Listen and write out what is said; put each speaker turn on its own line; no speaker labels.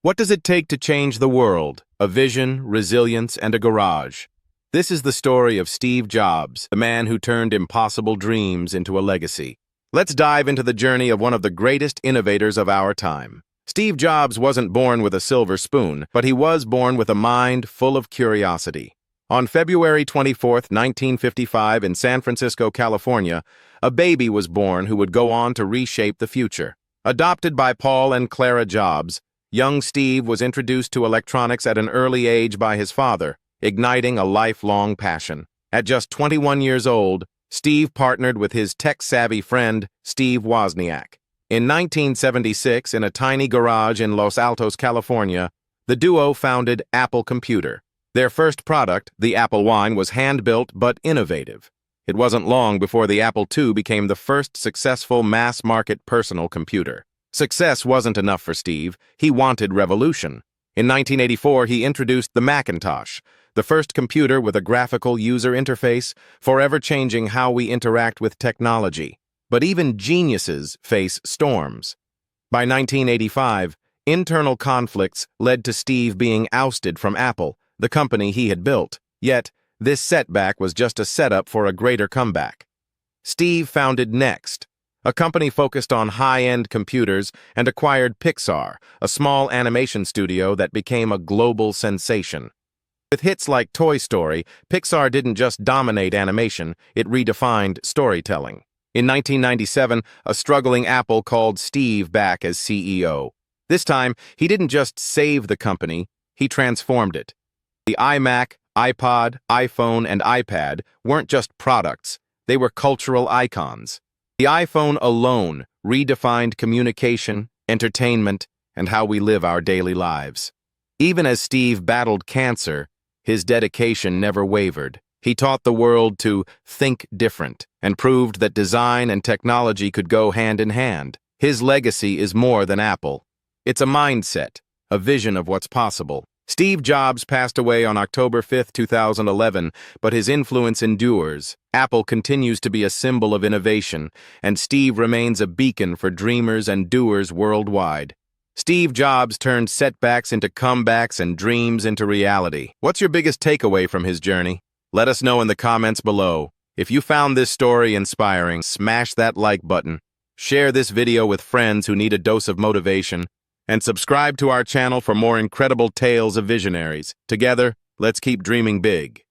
What does it take to change the world? A vision, resilience, and a garage. This is the story of Steve Jobs, the man who turned impossible dreams into a legacy. Let's dive into the journey of one of the greatest innovators of our time. Steve Jobs wasn't born with a silver spoon, but he was born with a mind full of curiosity. On February 24, 1955, in San Francisco, California, a baby was born who would go on to reshape the future. Adopted by Paul and Clara Jobs, young Steve was introduced to electronics at an early age by his father, igniting a lifelong passion. At just 21 years old, Steve partnered with his tech-savvy friend, Steve Wozniak. In 1976, in a tiny garage in Los Altos, California, the duo founded Apple Computer. Their first product, the Apple I, was hand-built but innovative. It wasn't long before the Apple II became the first successful mass-market personal computer. Success wasn't enough for Steve. He wanted revolution. In 1984, he introduced the Macintosh, the first computer with a graphical user interface, forever changing how we interact with technology. But even geniuses face storms. By 1985, internal conflicts led to Steve being ousted from Apple, the company he had built. Yet, this setback was just a setup for a greater comeback. Steve founded Next, a company focused on high-end computers, and acquired Pixar, a small animation studio that became a global sensation. With hits like Toy Story, Pixar didn't just dominate animation, it redefined storytelling. In 1997, a struggling Apple called Steve back as CEO. This time, he didn't just save the company, he transformed it. The iMac, iPod, iPhone, and iPad weren't just products, they were cultural icons. The iPhone alone redefined communication, entertainment, and how we live our daily lives. Even as Steve battled cancer, his dedication never wavered. He taught the world to think different and proved that design and technology could go hand in hand. His legacy is more than Apple. It's a mindset, a vision of what's possible. Steve Jobs passed away on October 5, 2011, but his influence endures. Apple continues to be a symbol of innovation, and Steve remains a beacon for dreamers and doers worldwide. Steve Jobs turned setbacks into comebacks and dreams into reality. What's your biggest takeaway from his journey? Let us know in the comments below. If you found this story inspiring, smash that like button, share this video with friends who need a dose of motivation, and subscribe to our channel for more incredible tales of visionaries. Together, let's keep dreaming big.